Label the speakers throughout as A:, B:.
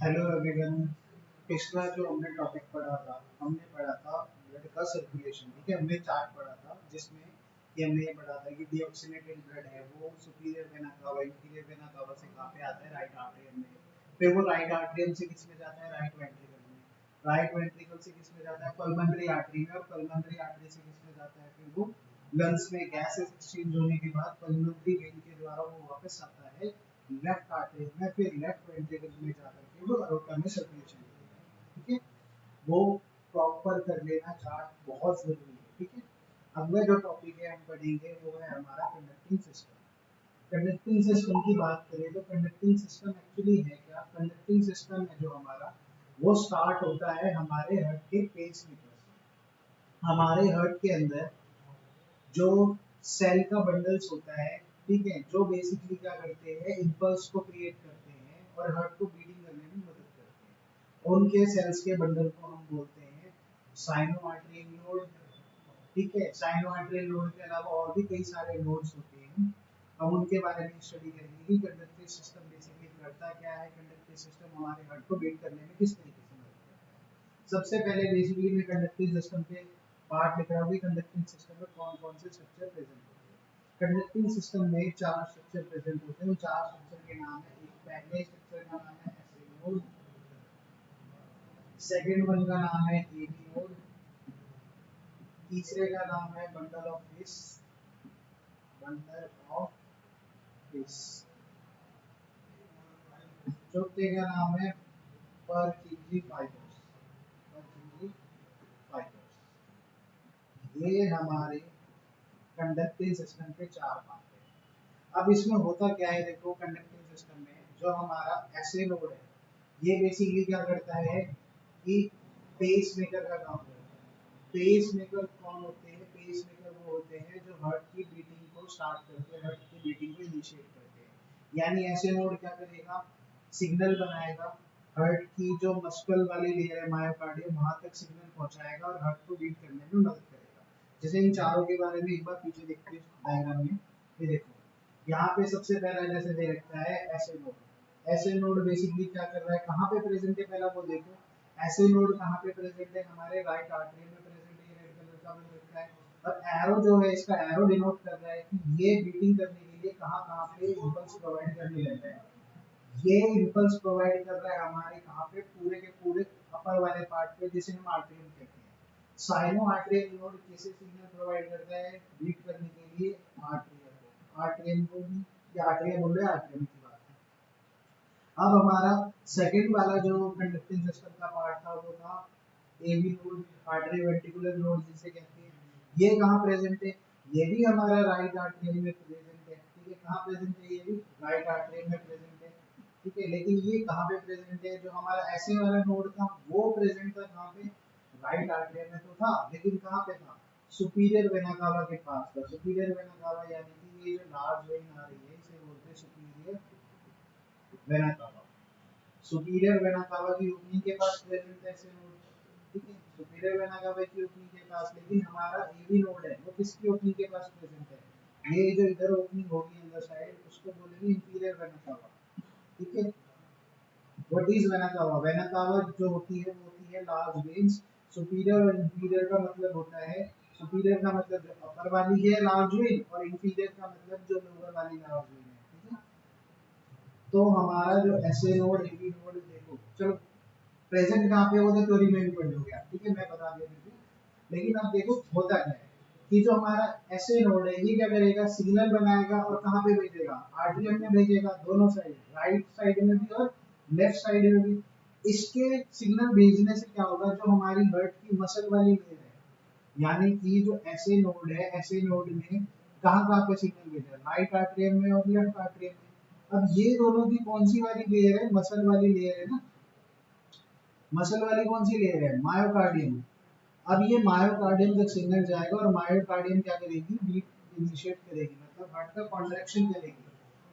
A: Hello everyone. पिछला जो हमने टॉपिक पढ़ा था ब्लड का सर्कुलेशन। ठीक है, हमने चार्ट पढ़ा था जिसमें कि हमने ये पढ़ा था कि डीऑक्सीनेटेड ब्लड है वो superior vena cava inferior vena cava से कहाँ पे आता है, राइट आर्टरियम में। फिर वो राइट आर्टरियम से किस में जाता है, राइट वेंट्रिकल में। राइट वेंट्रिकल से किस में जाता है, पल्मोनरी आर्टरी में। और पल्मोनरी आर्टरी से किस में जाता है, फिर वो लंग्स में गैस एक्सचेंज होने के बाद पल्मोनरी वेन के द्वारा वो वापस आता है लेफ्ट आर्टरी में, फिर लेफ्ट वेंट्रिकल में जाकर के वो अरोटा में सर्कुलेशन करेगा। ठीक है, वो प्रॉपर कर लेना चार्ट बहुत जरूरी है। ठीक है, अगला जो टॉपिक है हम पढ़ेंगे वो है हमारा कंडक्टिंग सिस्टम। कंडक्टिंग सिस्टम की बात करें तो कंडक्टिंग सिस्टम एक्चुअली है क्या, कंडक्टिंग सिस्टम है जो हमारा वो स्टार्ट होता है हमारे हार्ट के पेसमेकर से। हमारे हार्ट के अंदर जो सेल का बंडल्स होता है, ठीक है, जो बेसिकली क्या करते हैं, इम्पल्स को क्रिएट करते हैं और हार्ट को बीटिंग करने में मदद करते हैं। उनके सेल्स के बंडल को हम बोलते हैं साइनो आर्टरियल नोड। ठीक है, साइनो आर्टरियल नोड के अलावा और भी कई सारे नोड्स होते हैं, हम उनके बारे में स्टडी करेंगे कि कंडक्टिव सिस्टम बेसिकली करता क्या है, कंडक्टिव सिस्टम हमारे हार्ट को बीट करने में किस तरीके से मदद करता है। सबसे पहले बेसिकली मैं कंडक्टिव सिस्टम के पार्ट लिख रहा हूँ कि कंडक्टिंग सिस्टम में कौन कौन से स्ट्रक्चर प्रेजेंट होते हैं। कंडक्टिंग सिस्टम में चार स्ट्रक्चर प्रेजेंट होते हैं। चार स्ट्रक्चर के नाम है, एक पहले स्ट्रक्चर का नाम है एसिनोड, सेकंड वन का नाम है एविनोड, तीसरे का नाम है bundle of fish, bundle of fish, चौथे का नाम है परकिंजी फाइबर्स, परकिंजी फाइबर्स। ये हमारे कंडक्टिंग सिस्टम के चार पार्ट हैं। अब इसमें होता क्या है, देखो कंडक्टिंग सिस्टम में जो हमारा ऐसे नोड है ये बेसिकली क्या करता है कि पेस मेकर का काम करता है। पेस मेकर कौन होते हैं, पेस मेकर वो होते हैं जो हार्ट की बीटिंग को स्टार्ट करते हैं, हार्ट की बीटिंग को इनिशिएट करते हैं। यानी ऐसे नोड क्या करेगा, सिग्नल बनाएगा, हार्ट की जो मस्कल वाली लेयर है मायोकार्डियम वहां तक सिग्नल पहुंचाएगा और हार्ट को बीट करने में मदद करेगा। जैसे इन चारों के बारे में एक बार पीछे देखते हैं डायग्राम में। ये देखो यहाँ पे सबसे पहला जैसे दे रखा है ऐसे नोड। ऐसे नोड बेसिकली क्या कर रहा है, कहाँ पे प्रेजेंट है, पहला वो देखो। ऐसे नोड कहाँ पे प्रेजेंट है, हमारे राइट आर्टरी में प्रेजेंट है, रेड कलर का बन रखा है। और एरो जो है इसका एरो डिनोट कर रहा है कि ये बीटिंग करने के लिए कहाँ कहाँ पे इंपल्स प्रोवाइड करने लग रहा है। ये इंपल्स प्रोवाइड कर रहा है हमारे कहाँ पे, पूरे के पूरे अपर वाले पार्ट पे जिसे हम आर्टरियम कहते हैं। साइनो आर्टरियल नोड कैसे सिग्नल प्रोवाइड करता है बीट करने के लिए, आर्टरियम को, आर्टरियम को भी, या आर्टरियम बोल रहे हैं, आर्टरियम की बात है। अब हमारा सेकंड वाला जो कंडक्टिंग सिस्टम का पार्ट था वो था AV node, atrio ventricular node जिसे कहते हैं। ये कहाँ प्रेजेंट है, ये भी हमारा राइट आर्टरियम में प्रेजेंट है। ठीक है, कहाँ प्रेजेंट है, ये भी राइट आर्टरियम में प्रेजेंट है। ठीक है, लेकिन ये कहाँ पे प्रेजेंट है, जो हमारा ऐसे वाला नोड था वो प्रेजेंट था कहाँ पे, राइट आर्टरियम में तो था, लेकिन कहाँ पे था, सुपीरियर वेना कावा के पास था। सुपीरियर वेना कावा यानी कि ये जो लार्ज वेन आ रही है इसे बोलते हैं superior vena cava. Superior vena cava की ओपनिंग के पास प्रेजेंट है ऐसे नोड। ठीक है, सुपीरियर वेना कावा की ओपनिंग के पास, लेकिन हमारा एवी नोड है वो किसकी ओपनिंग के पास प्रेजेंट है, ये जो इधर ओपनिंग होगी अंदर साइड उसको बोलेंगे इंफीरियर वेना कावा। ठीक है, what is vena cava, vena cava जो होती है वो होती है लार्ज वेन्स। सुपीरियर और इंफीरियर का मतलब होता है, सुपीरियर का मतलब जो अपर वाली है लार्ज वेन, और इंफीरियर का मतलब जो लोअर वाली लार्ज वेन है। ठीक है, तो हमारा जो एसए नोड एबी नोड देखो, चलो प्रेजेंट कहाँ पे होता है थ्योरी में भी पढ़ लोगे आप। ठीक है, मैं बता दिया फिर भी। लेकिन अब देखो होता क्या है कि जो हमारा एसए नोड है ये क्या करेगा, सिग्नल बनाएगा और कहाँ पे भेजेगा, आर्टरियम में भेजेगा, दोनों साइड, राइट साइड में भी और लेफ्ट साइड में भी। इसके सिग्नल भेजने से क्या होगा, जो हमारी हार्ट की मसल वाली लेयर है, यानी कि जो ऐसे नोड है, ऐसे नोड में कहाँ कहाँ पे सिग्नल भेजा, राइट आर्टरियम में और लेफ्ट आर्टरियम में। अब ये दोनों की कौन सी वाली लेयर है, मसल वाली लेयर है ना। मसल वाली कौन सी लेयर है, मायोकार्डियम। अब ये मायोकार्डियम तक सिग्नल जाएगा और मायोकार्डियम क्या करेगी, बीट इनिशिएट करेगी, मतलब हार्ट का कॉन्ट्रैक्शन करेगी।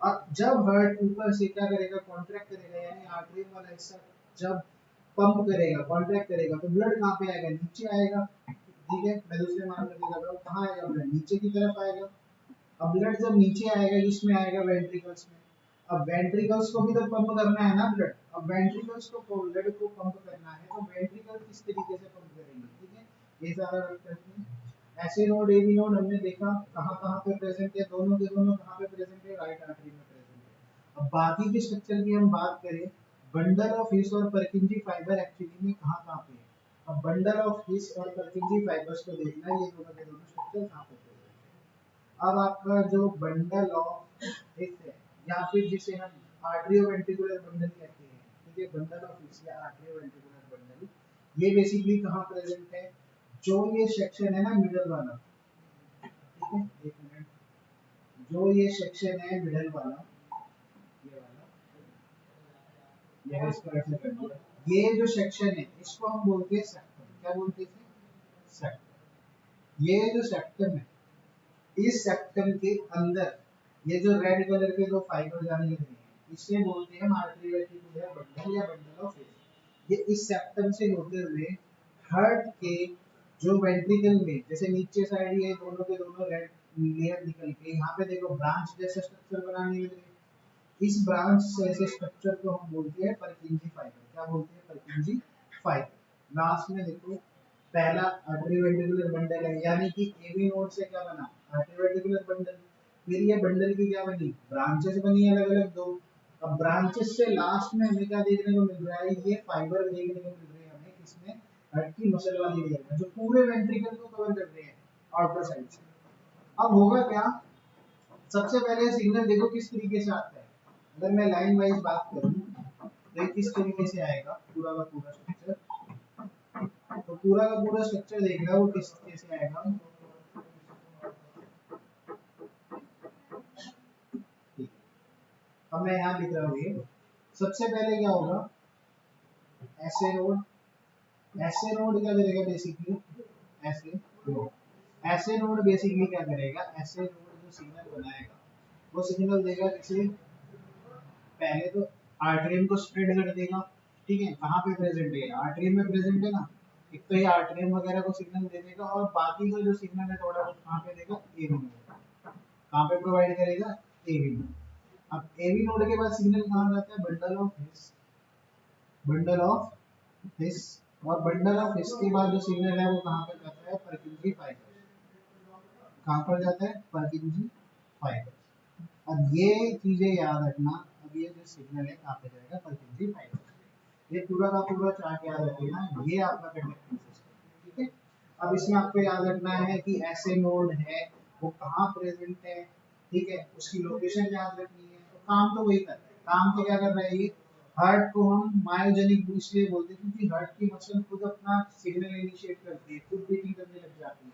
A: और जब हार्ट ऊपर से क्या करेगा, कॉन्ट्रैक्ट करेगा, यानी आर्टरियम वाला हिस्सा जब पंप करेगा, कॉन्ट्रैक्ट करेगा, तो ब्लड कहाँ पे आएगा, नीचे आएगा। ठीक है, मैं दूसरे मार्कर से कर रहा हूँ, कहाँ आएगा ब्लड, नीचे की तरफ आएगा। अब ब्लड जब नीचे आएगा इसमें आएगा वेंट्रिकल्स में। अब वेंट्रिकल्स को भी तो पंप करना है ना ब्लड। अब वेंट्रिकल्स को ब्लड को पंप करना है तो वेंट्रिकल किस तरीके से पंप करेंगे, ठीक है। ये सारा करते हैं। ऐसे नोड एबी नोड हमने देखा कहाँ कहाँ पे प्रेजेंट है, दोनों के दोनों कहाँ पे प्रेजेंट है, राइट आर्टरी में प्रेजेंट है। अब बाकी के स्ट्रक्चर की हम बात करें, बंडल ऑफ हिस और परकिंजी फाइबर एक्चुअली में कहाँ कहाँ पे है। अब बंडल ऑफ हिस और परकिंजी फाइबर्स को देखना है, ये दोनों के दोनों स्ट्रक्चर कहाँ पे प्रेजेंट है। अब आपका जो बंडल ऑफ हिस है या फिर जिसे हम आर्टरियो वेंट्रिकुलर बंडल कहते हैं, ठीक है, बंडल ऑफ हिस या आर्टरियो वेंट्रिकुलर बंडल, ये बेसिकली कहाँ प्रेजेंट है, जो ये सेक्शन है ना मिडल वाला, ठीक है, एक मिनट, जो ये सेक्शन है मिडल वाला, ये वाला, यह इसको ऐसे कर दिया, ये जो सेक्शन है इसको हम बोलते हैं सेक्टम। क्या बोलते हैं, सेक्टम। ये जो सेक्टम है, इस सेक्टम के अंदर ये जो रेड कलर के दो फाइबर जाने लगे हैं, इसे बोलते हैं आर्टरी वेंट्रिकुलर बंडल या बंडल ऑफ हिस। ये इस सेक्टम से होते हुए हार्ट के जो वेंट्रिकल में, जैसे नीचे साइड ये दोनों के दोनों रेड लेयर निकल के यहाँ पे देखो ब्रांच जैसे स्ट्रक्चर बनाने लगे, इस ब्रांच से ऐसे स्ट्रक्चर को हम बोलते हैं परकिंजी फाइबर। क्या बोलते हैं, परकिंजी फाइबर। लास्ट में देखो पहला आर्टरीवेंट्रिकुलर बंडल है, यानी कि एबी नोड से क्या बना, आर्टरीवेंट्रिकुलर बंडल। फिर ये बंडल की क्या बनी, ब्रांचेस बनी अलग अलग दो। अब ब्रांचेस से लास्ट में हमें क्या देखने को मिल रहा है, ये फाइबर देखने को मिल रहे हैं हमें किसमें, हार्ट की मसल वाली लेयर में, जो पूरे वेंट्रिकल को कवर कर रहे हैं आउटर साइड से। अब होगा क्या, सबसे पहले सिग्नल देखो किस तरीके से आता है। अगर मैं लाइन वाइज बात करूं तो किस तरीके से आएगा पूरा का पूरा स्ट्रक्चर, तो पूरा का पूरा स्ट्रक्चर देखना वो किस तरीके से आएगा। ठीक, अब मैं यहाँ लिख रहा हूँ, ये सबसे पहले क्या होगा, ऐसे नोड, ऐसे नोड क्या करेगा बेसिकली, ऐसे नोड, ऐसे नोड बेसिकली क्या करेगा, ऐसे नोड जो सिग्नल बनाएगा वो सिग्नल देगा किसे, पहले तो आर्टरियम को स्प्रेड कर देगा, ठीक है, कहाँ पे प्रेजेंट है, आर्टरियम में प्रेजेंट है ना, एक तो ये आर्टरियम वगैरह को सिग्नल दे देगा, और बाकी का जो सिग्नल है थोड़ा बहुत कहाँ पे देगा, एवी नोड, कहाँ पे प्रोवाइड करेगा, एवी नोड। अब एवी नोड के बाद सिग्नल कहाँ जाता है, bundle of his, bundle of his, और बंडल ऑफ हिस के बाद जो सिग्नल है वो कहाँ पे जाता है, परकिंजी फाइबर, कहाँ पर जाता है, परकिंजी फाइबर। अब ये चीजें याद रखना, अब ये जो सिग्नल है कहाँ पे जाएगा, परकिंजी फाइबर। ये पूरा का पूरा चार्ट याद रखिएगा, ये आपका कंडक्टिंग सिस्टम, ठीक है। अब इसमें आपको याद रखना है कि ऐसे नोड है वो कहाँ प्रेजेंट है, ठीक है, उसकी लोकेशन याद रखनी है। तो काम तो वही कर रहा है, काम तो क्या कर रहा है, ये हार्ट को हम मायोजेनिक इसलिए बोलते हैं क्योंकि हार्ट की मसल खुद अपना सिग्नल इनिशिएट करती है, खुद बीटिंग करने लग जाती है।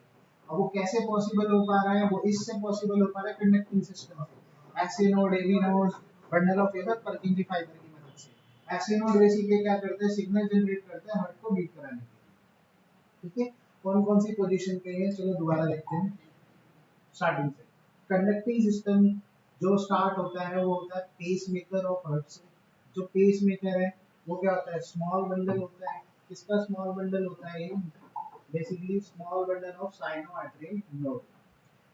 A: अब वो कैसे पॉसिबल हो पा रहा है, वो इससे पॉसिबल हो पा रहा है कंडक्टिंग सिस्टम से, SA node, AV node, bundle of fibre, Purkinje fibre की मदद से। ऐसे नोड बेसिकली क्या करते हैं, सिग्नल जनरेट करते हैं हार्ट को बीट कराने के लिए, ठीक है। कौन कौन सी पोजीशन पे है, चलो दोबारा देखते हैं स्टार्टिंग से। कंडक्टिंग सिस्टम जो स्टार्ट होता है वो होता है पेस मेकर ऑफ हार्ट से। जो पेस मेकर है वो क्या होता है, स्मॉल बंडल होता है। किसका स्मॉल बंडल होता है, ये basically small bundle of sino atrial node.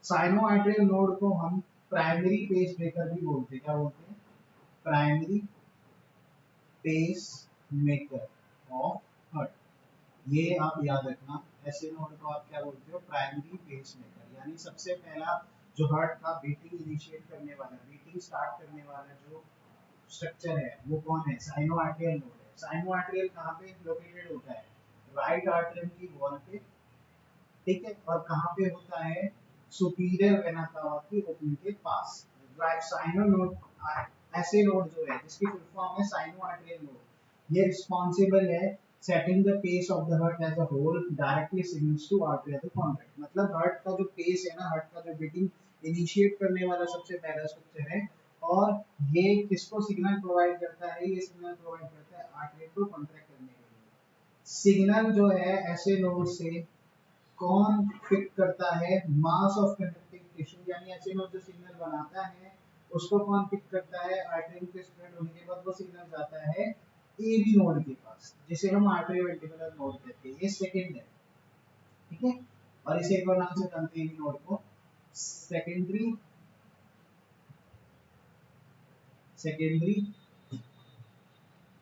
A: Sino atrial node को हम प्राइमरी पेस मेकर भी बोलते हैं। क्या बोलते हैं, primary pacemaker of heart. ये आप याद रखना, ऐसे नोड को आप क्या बोलते हो, प्राइमरी पेस मेकर, यानी सबसे पहला जो हार्ट का बीटिंग इनिशिएट करने वाला, बीटिंग स्टार्ट करने वाला जो स्ट्रक्चर है वो कौन है, साइनो आर्टरियल नोड है। साइनो आर्टरियल कहाँ पे लोकेटेड होता है, राइट आर्टरियम की वॉल पे, ठीक है, और कहाँ पे होता है, सुपीरियर वेना कावा की ओपनिंग के पास। Right sino node, SA node जो है जिसकी फुल फॉर्म है साइनो आर्टरियल नोड, ये रिस्पांसिबल है setting the pace of the heart as a whole directly signals to atrial contract. मतलब हार्ट का जो पेस है ना, हार्ट का जो बीटिंग इनिशिएट करने वाला सबसे पहला स्ट्रक्चर है, और ये किसको सिग्नल प्रोवाइड करता है, ये सिग्नल प्रोवाइड करता है आर्टरियल को कॉन्ट्रैक्ट करने के लिए। सिग्नल जो है ऐसे नोड से कौन पिक करता है, मास ऑफ कंडक्टिंग टिश्यू, यानी ऐसे नोड जो सिग्नल बनाता है उसको कौन पिक करता है, आर्टरी के स्प्रेड होने के बाद वो सिग्नल जाता है एबी नोड के पास, जिसे हम आर्टरी वेंट्रिकुलर नोड कहते हैं। ये सेकंड है, ठीक है, और इसे एक और नाम से जानते हैं एबी नोड को, secondary secondary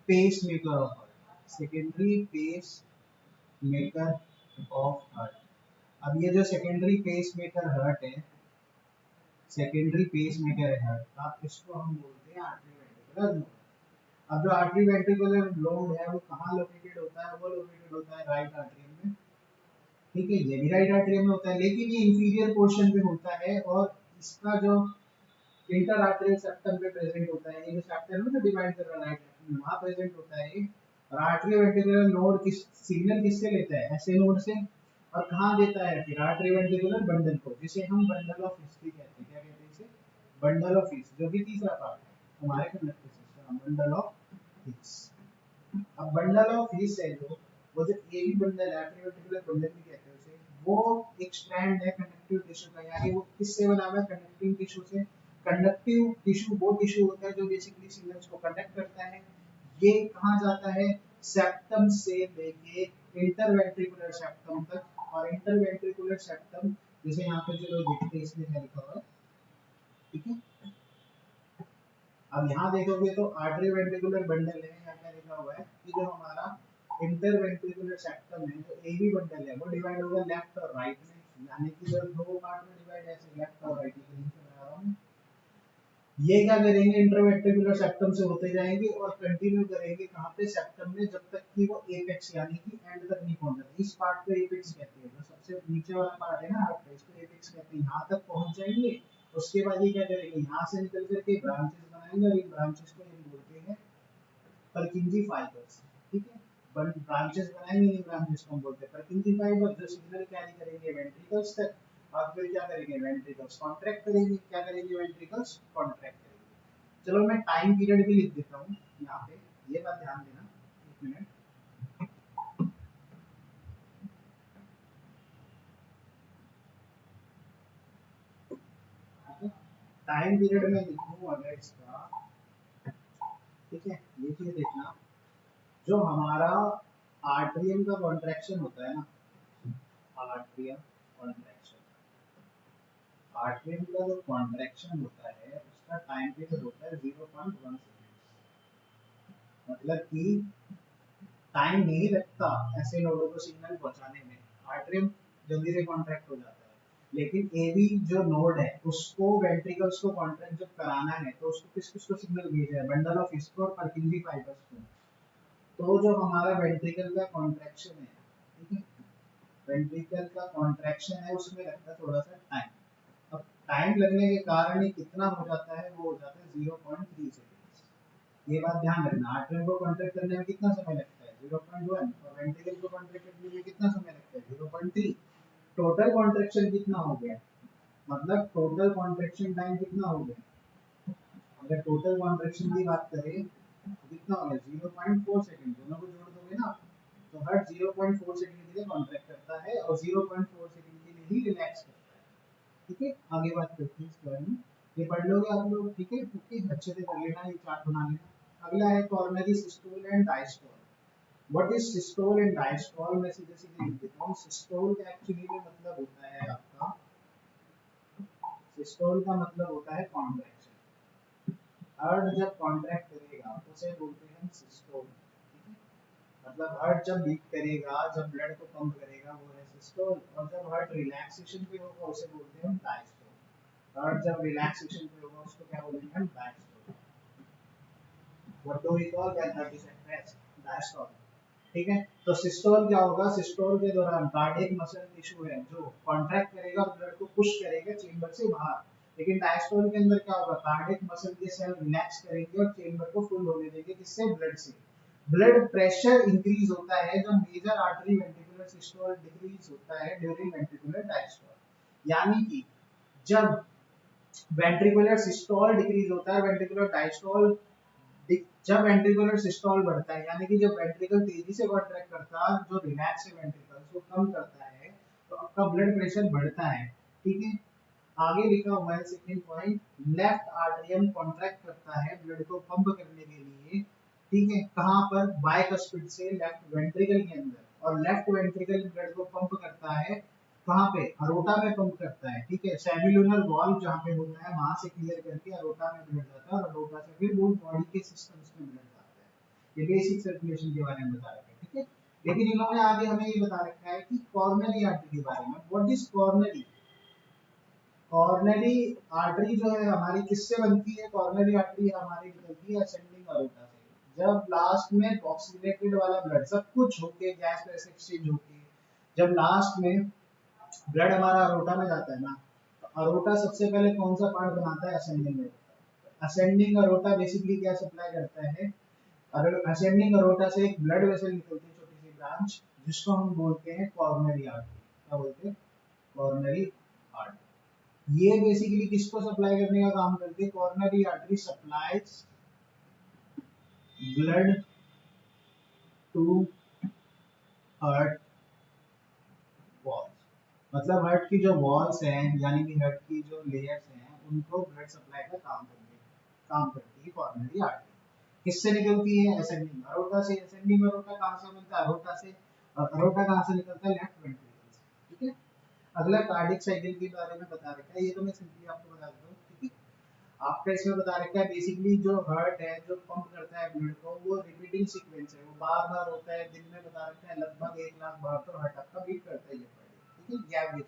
A: pacemaker of heart, secondary pacemaker of heart. अब ये जो सेकेंडरी पेस मेकर हार्ट है, सेकेंडरी पेस मेकर है हार्ट का, इसको हम बोलते हैं आर्टरी वेंट्रिकुलर नोड। अब जो आर्टरी वेंट्रिकुलर नोड है वो कहाँ लोकेटेड होता है, वो लोकेटेड होता है राइट आर्टरियम में, ठीक है, ये भी राइट आर्टरियम में होता है, लेकिन ये इंफीरियर पोर्शन पे होता है और इसका जो इंटर आर्टरियल सेप्टम पे प्रेजेंट होता है, ये जो सेप्टम है जो डिवाइड कर रहा है राइट आर्टरी वहां प्रेजेंट होता है। और आर्टरी वेंट्रिकुलर नोड किस सिग्नल किससे लेता है, ऐसे नोड से, और कहाँ देता है फिर आर्टरी वेंट्रिकुलर बंडल को, जिसे हम बंडल ऑफ हिस्ट्री कहते हैं। क्या कहते हैं इसे, बंडल ऑफ हिस, जो कि तीसरा पार्ट है हमारे conductive system, bundle of his. अब बंडल ऑफ हिस है जो, वो जो ए बी बंडल है, आर्टरी वेंट्रिकुलर बंडल भी कहते हैं उसे, वो एक स्ट्रैंड है कंडक्टिव टिश्यू का, यानी वो किससे बना हुआ है, कंडक्टिव टिश्यू से। कंडक्टिव टिश्यू वो टिश्यू होता है जो बेसिकली सिग्नल्स को कंडक्ट करता है। ये कहाँ जाता है, सेप्टम से लेके इंटरवेंट्रिकुलर सेप्टम तक, और इंटरवेंट्रिकुलर सेप्टम जैसे यहाँ पे जो देखते हैं इसमें लिखा हुआ है, ठीक है। अब यहाँ देखोगे तो आर्टरी वेंट्रिकुलर बंडल है, यहाँ क्या लिखा हुआ है कि जो हमारा इंटरवेंट्रिकुलर सेप्टम है, जो एबी बंडल है, वो डिवाइड होगा लेफ्ट और राइट में, यानी कि जो दो पार्ट में डिवाइड ऐसे लेफ्ट और राइट में बना रहा हूँ। ये क्या करेंगे, इंटरवेंट्रिकुलर सेप्टम से होते जाएंगे और कंटिन्यू करेंगे कहाँ पे, सेप्टम में, जब तक कि वो एपेक्स यानी कि एंड तक नहीं पहुंच जाते। इस पार्ट को एपेक्स कहते हैं, जो सबसे नीचे वाला पार्ट है ना हार्ट का, इसको एपेक्स कहते हैं। यहाँ तक पहुंच जाएंगे, उसके बाद ये क्या करेंगे, यहाँ से निकल करके ब्रांचेस बनाएंगे, और इन ब्रांचेस को हम बोलते हैं परकिंजी फाइबर्स, ठीक है। ब्रांचेस बनाएंगे, इन ब्रांचेस को हम बोलते हैं परकिंजी फाइबर, जो सिग्नल कैरी करेंगे वेंट्रिकल्स तक, और फिर क्या करेंगे, वेंट्रिकल्स कॉन्ट्रैक्ट करेंगे। क्या करेंगे, वेंट्रिकल्स कॉन्ट्रैक्ट करेंगे। चलो मैं टाइम पीरियड भी लिख देता हूँ यहाँ पे, ये बात ध्यान देना, एक मिनट। टाइम पीरियड में लिखूँ अगर इसका, ठीक है, ये चीज देखना, जो हमारा आर्टरियम का कॉन्ट्रैक्शन होता है ना, आर्टरियम कॉन्ट्रैक्शन, आर्टरियम का जो कॉन्ट्रैक्शन होता है उसका टाइम पीरियड होता है 0.1 सेकेंड। मतलब कि टाइम नहीं लगता ऐसे नोडों को सिग्नल पहुंचाने में, आर्टरियम जल्दी से कॉन्ट्रैक्ट हो जाता है। लेकिन एबी जो नोड है उसको वेंट्रिकल्स को कॉन्ट्रैक्ट जब कराना है तो उसको किस किस को सिग्नल भेजा है, बंडल ऑफ हिस्को और परकिंजी फाइबर्स को। तो जो हमारा वेंट्रिकल का कॉन्ट्रैक्शन है, ठीक है, वेंट्रिकल का कॉन्ट्रैक्शन है, उसमें लगता है थोड़ा सा टाइम। अब टाइम लगने के कारण ये कितना हो जाता है, वो हो जाता है 0.3 सेकेंड। ये बात ध्यान रखना, आर्टरियम को कॉन्ट्रैक्ट करने में कितना समय लगता है, 0.1, और वेंट्रिकल को कॉन्ट्रैक्ट करने में कितना समय लगता है, 0.3। टोटल कॉन्ट्रैक्शन कितना हो गया, मतलब टोटल कॉन्ट्रैक्शन टाइम कितना हो गया, अगर टोटल कॉन्ट्रैक्शन की बात करें तो कितना हो गया, 0.4 सेकंड। दोनों को जोड़ दोगे ना तो हर 0.4 सेकंड के लिए कॉन्ट्रैक्ट करता है और 0.4 सेकंड के लिए ही रिलैक्स करता है, ठीक है। आगे बात करते हैं इस बारे में, ये पढ़ लोगे आप लोग, ठीक है, ओके, अच्छे से कर लेना, ये चार्ट बना लेना। अगला है coronary systole and diastole. What is systole and diastole, मैं सीधे सीधे लिख देता हूँ। सिस्टोल का एक्चुअली में मतलब होता है आपका, सिस्टोल का मतलब होता है कॉन्ट्रैक्शन। हार्ट जब कॉन्ट्रैक्ट करेगा उसे बोलते हैं हम सिस्टोल, ठीक है। मतलब हार्ट जब बीट करेगा, जब ब्लड को पंप करेगा, वो है सिस्टोल। और जब हार्ट रिलैक्सेशन पे होगा उसे बोलते हैं हम डायस्टोल। हार्ट जब रिलैक्सेशन पे होगा उसको क्या बोलेंगे हम, diastole. What do we call when heart is at rest, diastole, ठीक है। तो सिस्टोल क्या होगा, सिस्टोल के दौरान कार्डियक मसल टिश्यू है जो कॉन्ट्रैक्ट करेगा और ब्लड को पुश करेगा चेंबर से बाहर। लेकिन डायस्टोल के अंदर क्या होगा, कार्डियक मसल के सेल रिलैक्स करेंगे और चेंबर को फुल होने देंगे, जिससे ब्लड से ब्लड प्रेशर इंक्रीज होता है जब major atrio ventricular systole decrease होता है ड्यूरिंग वेंट्रिकुलर डायस्टोल। यानी कि जब वेंट्रिकुलर सिस्टोल डिक्रीज होता है, वेंट्रिकुलर डायस्टोल, जब वेंट्रिकुलर सिस्टोल बढ़ता है, यानी कि जब वेंट्रिकल तेजी से कॉन्ट्रैक्ट करता है, जो रिलैक्स है वेंट्रिकल को कम करता है, तो आपका ब्लड प्रेशर बढ़ता है, ठीक है। आगे लिखा हुआ है second point, left atrium contract करता है ब्लड को पंप करने के लिए, ठीक है, कहां पर, बाइकस्पिड से लेफ्ट वेंट्रिकल के अंदर, और लेफ्ट वेंट्रिकल ब्लड को पंप करता है कहाँ पे अरोटा में पंप करता है, ठीक है। सेल्युलर वॉल्व जहाँ पे होता है वहां से क्लियर करके अरोटा में ब्लड जाता है और अरोटा से फिर वो बॉडी के सिस्टम्स में ब्लड जाता है। ये बेसिक सर्कुलेशन के बारे में बता रखा है, ठीक है। लेकिन इन्होंने आगे हमें ये बता रखा है कि कॉर्नरी आर्टरी के बारे में। What is coronary? Coronary artery जो है हमारी किससे बनती है? कॉर्नरी आर्टरी हमारी निकलती है असेंडिंग अरोटा से। जब लास्ट में ऑक्सीडेटेड वाला ब्लड सब कुछ होके गैस वैस एक्सचेंज होके जब लास्ट में ब्लड हमारा अरोटा में जाता है ना, तो अरोटा सबसे पहले कौन सा पार्ट बनाता है? Ascending aorta. Ascending aorta basically क्या सप्लाई करता है? असेंडिंग अरोटा से एक ब्लड वेसल निकलती है, छोटी सी ब्रांच, जिसको हम बोलते हैं कॉर्नरी आर्टरी। क्या बोलते हैं? Coronary artery. ये बेसिकली किसको सप्लाई करने का काम करती है? Coronary artery supplies blood to heart walls. मतलब हार्ट की जो वॉल्स हैं यानी कि हार्ट की जो लेयर्स हैं उनको ब्लड सप्लाई का काम करती है कॉर्नरी आर्टरी। किससे निकलती है? असेंडिंग अरोटा से। असेंडिंग अरोटा कहाँ से बनता है? अरोटा से। और अरोटा कहाँ से निकलता है? लेफ्ट वेंट्रिकल से, ठीक है। अगला कार्डिक साइकिल के बारे में बता रखा है, ये तो मैं सिंपली आपको बता देता हूँ, ठीक है। आपका इसमें बता रखा है बेसिकली जो हार्ट है जो पंप करता है ब्लड को, वो रिपीटिंग सीक्वेंस है, वो बार बार होता है। दिन में बता रखा है लगभग 1 लाख बार तो हार्ट आपका बीट करता है ये, ठीक है, एवरेज,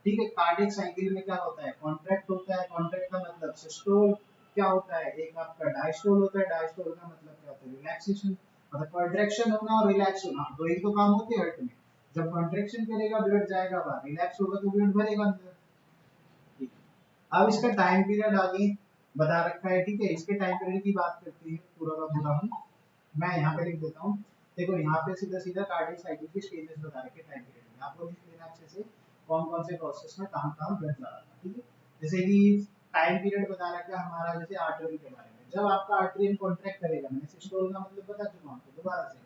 A: ठीक है। कार्डियक साइकिल में क्या होता है? कॉन्ट्रैक्ट होता है। कॉन्ट्रैक्ट का मतलब सिस्टोल। क्या होता है? एक आपका डायस्टोल होता है। डायस्टोल का मतलब क्या होता है? रिलैक्सेशन। मतलब कॉन्ट्रैक्शन होना और रिलैक्स होना, दो ही तो काम होते हैं हार्ट में। जब कॉन्ट्रैक्शन करेगा ब्लड जाएगा बाहर, रिलैक्स होगा तो ब्लड भरेगा अंदर, ठीक है। अब इसका टाइम पीरियड आगे बता रखा है, ठीक है। इसके टाइम पीरियड की बात करते हैं पूरा का पूरा हम, मैं यहाँ पे लिख देता हूँ। देखो यहाँ पे सीधा सीधा कार्डियक साइकिल की स्टेजेस बता रखे टाइम पीरियड में, आपको लिख लेना अच्छे से कौन कौन से प्रोसेस में कहाँ कहाँ ब्लड जा रहा था, ठीक है। जैसे कि टाइम पीरियड बता रखा है हमारा, जैसे आर्टरी के बारे में। जब आपका आर्टरी कॉन्ट्रैक्ट करेगा, मैंने सिस्टोल का मतलब बता चुका हूँ आपको दोबारा से।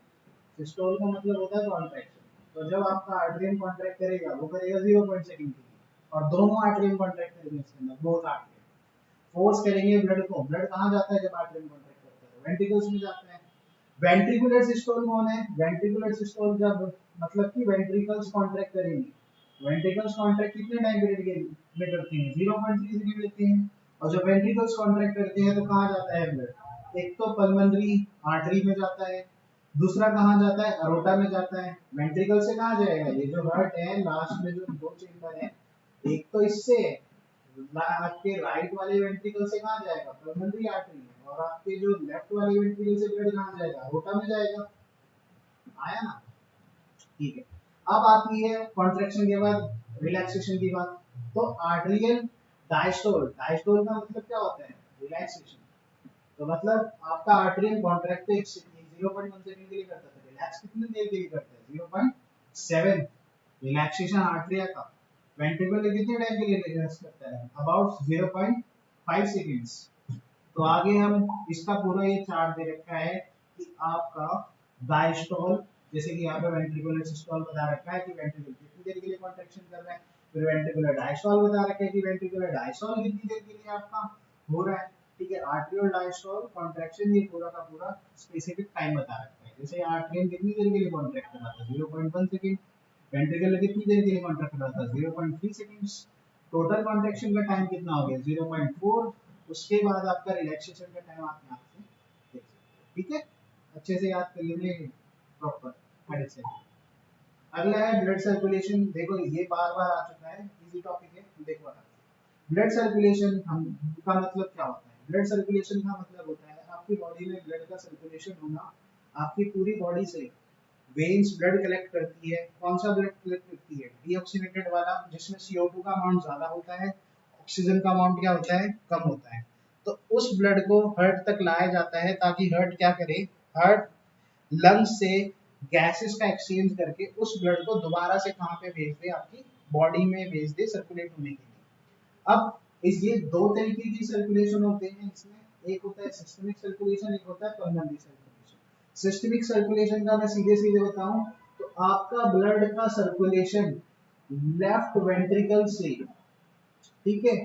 A: सिस्टोल का मतलब होता है कॉन्ट्रैक्शन। तो जब आपका आर्टरी कॉन्ट्रैक्ट करेगा वो करेगा 0 सेकंड के लिए, और दोनों आर्टरी कॉन्ट्रैक्ट करेंगे इसके अंदर, बोथ आर्टरी फोर्स करेंगे ब्लड को। ब्लड कहाँ जाता है जब आर्टरी कॉन्ट्रैक्ट करता है? वेंट्रिकल्स में जाता है। वेंट्रिकुलर सिस्टोल कौन है? वेंट्रिकुलर सिस्टोल जब मतलब कि वेंट्रिकल्स कॉन्ट्रैक्ट करेंगे। वेंट्रिकल्स कॉन्ट्रैक्ट कितने टाइम पीरियड के में करते हैं? 0.3 सेकंड लेते हैं। और जब वेंट्रिकल्स कॉन्ट्रैक्ट करते हैं तो कहाँ जाता है ब्लड? एक तो पल्मोनरी आर्टरी में जाता है, दूसरा कहाँ जाता है? अरोटा में जाता है। वेंट्रिकल से कहाँ जाएगा? ये जो हार्ट है लास्ट में जो दो चेंबर है, एक तो इससे है, आपके राइट वाले वेंट्रिकल से कहाँ जाएगा? पल्मोनरी आर्टरी में। और आपके जो लेफ्ट वाले वेंट्रिकल से ब्लड कहाँ जाएगा? अरोटा में जाएगा। आया ना? ठीक है। अब आती है कॉन्ट्रैक्शन के बाद रिलैक्सेशन की बात। तो आर्टरियल डायस्टोल, डायस्टोल का मतलब क्या होता है? रिलैक्सेशन। तो मतलब आपका आर्टरियल कॉन्ट्रैक्ट 0.1 सेकंड के लिए करता था, रिलैक्स कितनी देर के लिए करता है? 0.7। रिलैक्सेशन आर्टरिया का। वेंट्रिकल कितने टाइम के लिए रिलैक्स करता है? About 0.5 seconds. तो आगे हम इसका पूरा ये चार्ट दे रखा है कि आपका डायस्टोल, जैसे कि यहाँ पे वेंट्रिकुलर सिस्टोल बता रखा है कि वेंट्रिकल कितनी देर के लिए कॉन्ट्रैक्शन कर रहा है। फिर वेंट्रिकुलर डायस्टोल बता रखा है कि वेंट्रिकुलर डायस्टोल कितनी देर के लिए आपका हो रहा है, ठीक है। आर्टरियल डायस्टोल कॉन्ट्रैक्शन ये पूरा का पूरा स्पेसिफिक टाइम बता रखा है। जैसे आर्टरियल कितनी देर के लिए कॉन्ट्रैक्ट कर रहा था? 0.1 सेकंड। वेंट्रिकल कितनी देर के लिए कॉन्ट्रैक्ट कर रहा था? 0.3 सेकंड्स। टोटल कॉन्ट्रैक्शन का टाइम कितना हो गया? 0.4। उसके बाद आपका रिलैक्सेशन का टाइम आप यहाँ से देख सकते हो, ठीक है। अच्छे से याद कर लीजिए प्रॉपर कार्डियक साइकिल। अगला है ब्लड सर्कुलेशन। देखो ये बार बार आ चुका है, इजी टॉपिक है, देखो ब्लड सर्कुलेशन हम का मतलब क्या होता है? ब्लड सर्कुलेशन का मतलब होता है आपकी बॉडी में ब्लड का सर्कुलेशन होना। आपकी पूरी बॉडी से वेन्स ब्लड कलेक्ट करती है। कौन सा ब्लड कलेक्ट करती है? डीऑक्सीनेटेड वाला, जिसमें CO2 का अमाउंट ज्यादा होता है, ऑक्सीजन का अमाउंट क्या होता है? कम होता है। तो उस ब्लड को हार्ट तक लाया जाता है ताकि हार्ट क्या करे? हार्ट लंग्स से गैसेस का एक्सचेंज करके उस ब्लड को दोबारा से कहाँ पे भेज दे? आपकी बॉडी में भेज दे सर्कुलेट होने के लिए। अब इसलिए दो तरीके की सर्कुलेशन होते हैं इसमें, एक होता है सिस्टमिक सर्कुलेशन, एक होता है पल्मोनरी सर्कुलेशन। सिस्टमिक सर्कुलेशन का मैं सीधे सीधे बताऊं तो आपका ब्लड का सर्कुलेशन लेफ्ट वेंट्रिकल से, ठीक है,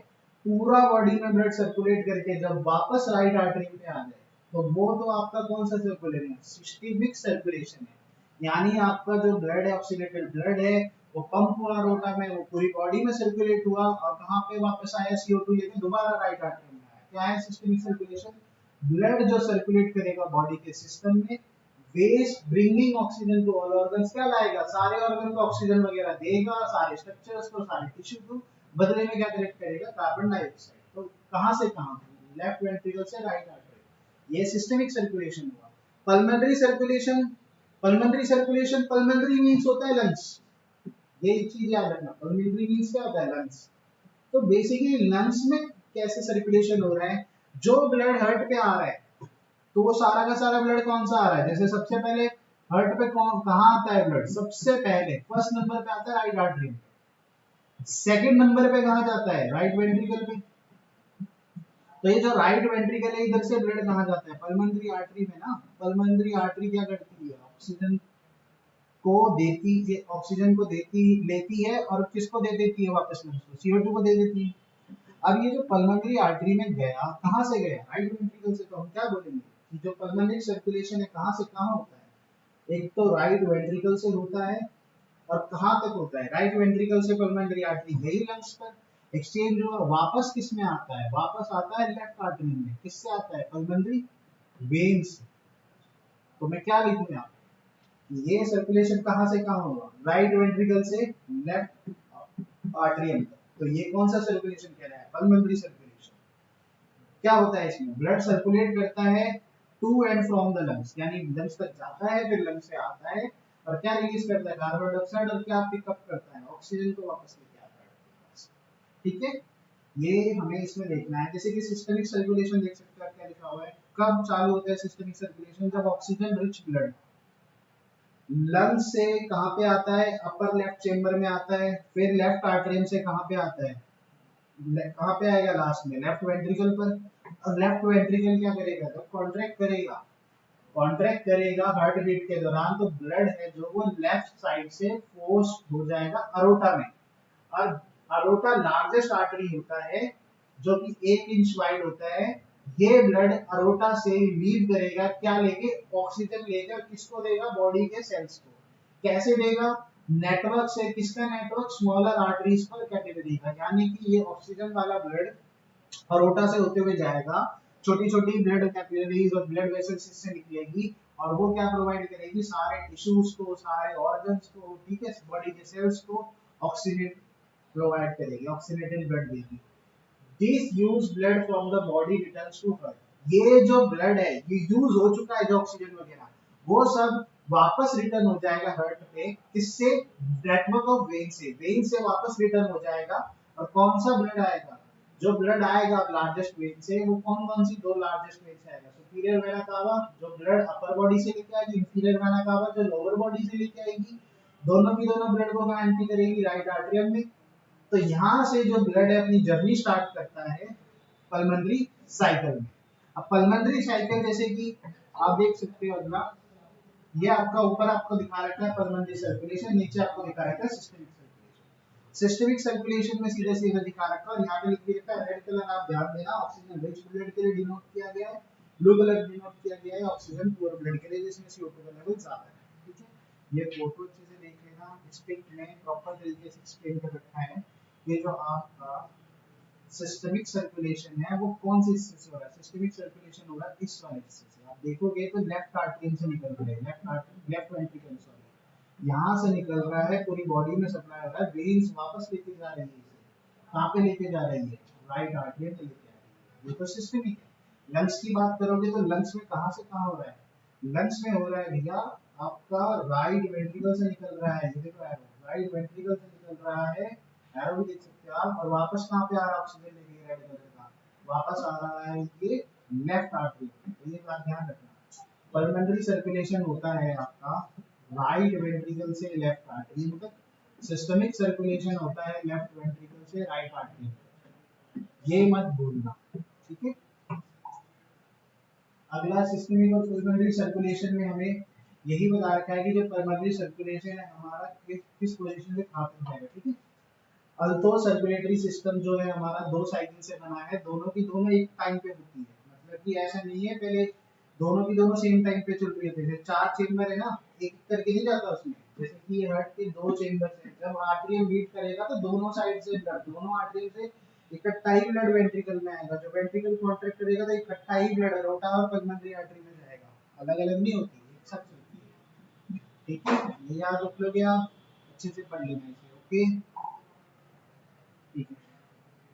A: पूरा बॉडी में ब्लड सर्कुलेट करके जब वापस राइट आर्टरी में आ जाए तो वो तो आपका कौन सा सर्कुलेशन है? सिस्टमिक सर्कुलेशन है। यानी आपका जो ब्लड है, ऑक्सीडेटेड ब्लड है, वो पंप हुआ रोटा में, वो पूरी बॉडी में सर्कुलेट हुआ और कहाँ पे वापस आया CO2 लेके दोबारा राइट आर्टरी में आया। क्या है सिस्टमिक सर्कुलेशन? ब्लड जो सर्कुलेट करेगा बॉडी के सिस्टम में, west bringing oxygen to all organs, क्या लाएगा? सारे ऑर्गन को ऑक्सीजन वगैरह देगा, सारे स्ट्रक्चर्स को, सारे टिश्यू को, बदले में क्या कलेक्ट करेगा? Carbon dioxide. तो कहां से कहां? लेफ्ट वेंट्रिकल से राइट आर्टरी। ये सिस्टमिक सर्कुलेशन हुआ। Pulmonary circulation, pulmonary circulation, pulmonary means होता है लंग्स, ये चीज याद रखना। पल्मोनरी मींस क्या होता है? लंग्स। तो बेसिकली लंग्स में कैसे सर्कुलेशन हो रहा है? जो ब्लड हार्ट पे आ रहा है तो वो सारा का सारा ब्लड कौन सा आ रहा है? जैसे सबसे पहले हार्ट पे कौन कहाँ आता है ब्लड? सबसे पहले फर्स्ट नंबर पे आता है राइट आर्टरी में। सेकंड नंबर पे कहाँ जाता है? राइट वेंट्रिकल पे। तो ये जो राइट वेंट्रिकल है, इधर से ब्लड कहाँ जाता है? पल्मोनरी आर्टरी में ना। पल्मोनरी आर्टरी क्या करती है? ऑक्सीजन को देती है, ऑक्सीजन को देती लेती है और किसको दे देती है वापस? लंग्स को, CO2 को दे देती है। अब ये जो पल्मोनरी आर्टरी में गया, कहाँ से गया? राइट वेंट्रिकल से। तो हम क्या बोलेंगे कि जो पल्मोनरी सर्कुलेशन है कहाँ से कहाँ होता है? एक तो राइट वेंट्रिकल से होता है, और कहाँ तक होता है? राइट वेंट्रिकल से पल्मोनरी आर्टरी गई लंग्स पर, एक्सचेंज हुआ, वापस किस में आता है? वापस आता है लेफ्ट आर्टरी में। किससे आता है? पल्मोनरी वेन से। तो मैं क्या लिखूं यहाँ? ये सर्कुलेशन कहाँ से कहाँ होगा? राइट वेंट्रिकल से लेफ्ट आर्टरियम तक। तो ये कौन सा सर्कुलेशन कह रहा है? Pulmonary circulation. क्या होता है इसमें? ब्लड सर्कुलेट करता है to and from the lungs, यानी लंग्स तक जाता है, फिर लंग्स से आता है और क्या रिलीज करता है? Carbon dioxide. और क्या पिकअप करता है? ऑक्सीजन को वापस लेके आता है। ठीक है, ये हमें इसमें देखना है। जैसे कि सिस्टमिक सर्कुलेशन देख सकते हैं, क्या लिखा हुआ है? कब चालू होता है सिस्टमिक सर्कुलेशन? जब ऑक्सीजन रिच ब्लड लंग्स से कहां पे आता है? अपर लेफ्ट चेंबर में आता है। फिर लेफ्ट आर्टरियम से कहां पे आता है? कहां पे आएगा लास्ट में? लेफ्ट वेंट्रिकल पर। और लेफ्ट वेंट्रिकल क्या करेगा? जब कॉन्ट्रैक्ट करेगा, कॉन्ट्रैक्ट करेगा हार्ट बीट के दौरान, तो ब्लड है जो वो लेफ्ट साइड से फोर्स हो जाएगा अरोटा में। और अरोटा लार्जेस्ट आर्टरी होता है जो कि 1 इंच वाइड होता है। ये ब्लड अरोटा से लीव करेगा, क्या लेके? ऑक्सीजन लेकर। किसको देगा? बॉडी के सेल्स को। कैसे देगा? नेटवर्क से। किसका नेटवर्क? स्मॉलर आर्टरीज पर कैपिलरी का। यानी कि ये ऑक्सीजन वाला ब्लड अरोटा से होते हुए जाएगा, छोटी छोटी ब्लड कैपिलरीज और ब्लड वेसल्स से निकलेगी, और वो क्या प्रोवाइड करेगी? सारे टिश्यूज को, सारे ऑर्गन्स को, ठीक है, बॉडी के सेल्स को ऑक्सीजन प्रोवाइड करेगी, ऑक्सीनेटेड ब्लड देगी। This used blood from the body returns to heart. ये जो ब्लड है ये यूज हो चुका है, जो ऑक्सीजन वगैरह, वो सब वापस रिटर्न हो जाएगा हर्ट पे। किससे? नेटवर्क ऑफ वेन से। वेन से वापस रिटर्न हो जाएगा। और कौन सा ब्लड आएगा? जो ब्लड आएगा लार्जेस्ट वेन से, वो कौन कौन सी 2 लार्जेस्ट वेन से आएगा? सुपीरियर वेना कावा जो ब्लड अपर बॉडी से लेके आएगी, इंफीरियर वेना कावा जो लोअर बॉडी से लेके आएगी। दोनों की दोनों ब्लड को कहाँ एंट्री करेगी? राइट आर्टरियम में। तो यहाँ से जो ब्लड है अपनी जर्नी स्टार्ट करता है पल्मोनरी साइकिल में। अब पल्मोनरी साइकिल जैसे कि आप देख सकते हो, अगला ये आपका ऊपर आपको दिखा रखा है पल्मोनरी सर्कुलेशन, नीचे आपको दिखा रखा है सिस्टमिक सर्कुलेशन। सिस्टमिक सर्कुलेशन में सीधे सीधे दिखा रखा है, और यहाँ पे लिख के रखा है रेड कलर, आप ध्यान देना, ऑक्सीजन रिच ब्लड के लिए डिनोट किया गया है, ब्लू कलर डिनोट किया गया है ऑक्सीजन पुअर ब्लड के लिए, जिसमें CO2 का लेवल ज्यादा है। ठीक है, ये फोटो अच्छे से देख लेना, इस पिक में प्रॉपर तरीके से एक्सप्लेन कर रखा है। ये जो आपका सिस्टमिक सर्कुलेशन है वो कौन सी हिस्से से हो रहा है? सिस्टमिक सर्कुलेशन हो रहा है इस वाले हिस्से से। आप देखोगे तो लेफ्ट आर्टरी से निकल रहा है, लेफ्ट वेंट्रिकल सॉरी, यहाँ से निकल रहा है, पूरी बॉडी में सप्लाई हो रहा है, वेन्स वापस लेके जा रही है इसे। कहाँ पे लेके जा रही है? राइट आर्टरी पे लेके आ रही है। ये तो सिस्टमिक है। लंग्स की बात करोगे तो लंग्स में कहाँ से कहाँ हो रहा है? लंग्स में हो रहा है भैया आपका राइट वेंट्रिकल से निकल रहा है। ये देखो राइट वेंट्रिकल से निकल रहा है, एरो भी देख सकते हो आप। और वापस कहाँ पे आ रहा है ऑक्सीजन लेके? रेड कलर का वापस आ रहा है ये लेफ्ट आर्टरी। ये बात ध्यान रखना। पल्मोनरी सर्कुलेशन होता है आपका राइट वेंट्रिकल से लेफ्ट आर्टरी तक, सिस्टमिक सर्कुलेशन होता है लेफ्ट वेंट्रिकल से राइट आर्टरी। ये मत भूलना, ठीक है। अगला सिस्टमिक और पल्मोनरी सर्कुलेशन में हमें यही बता रखा है कि जो पल्मोनरी सर्कुलेशन है हमारा किस पोजीशन से कहाँ तक जाएगा, ठीक है। अल्थो सर्कुलेटरी सिस्टम जो है हमारा 2 साइकिल से बना है, दोनों की दोनों एक टाइम पे होती है। मतलब कि ऐसा नहीं है पहले दोनों की दोनों सेम टाइम पे चल रही है, जैसे 4 चेम्बर है ना, एक एक करके नहीं जाता उसमें, जैसे कि ये हार्ट के 2 चेम्बर है, जब आर्टरियम बीट करेगा तो दोनों साइड से ब्लड, दोनों आर्टरियम से इकट्ठा ही ब्लड वेंट्रिकल में आएगा, जो वेंट्रिकल कॉन्ट्रैक्ट करेगा तो इकट्ठा ही ब्लड रोटा और पल्मोनरी आर्टरी में जाएगा, अलग अलग नहीं होती, एक साथ चलती है। ठीक है, ये याद रख लोगे आप, अच्छे से पढ़ लेना इसे। ओके, ठीक है,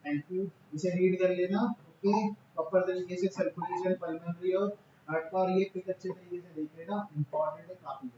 A: थैंक यू, इसे रीड कर लेना। ओके, प्रॉपर तरीके से सर्कुलेशन पल्मोनरी और हार्ट का, और ये पिक अच्छे तरीके से देख लेना, इंपॉर्टेंट है काफी।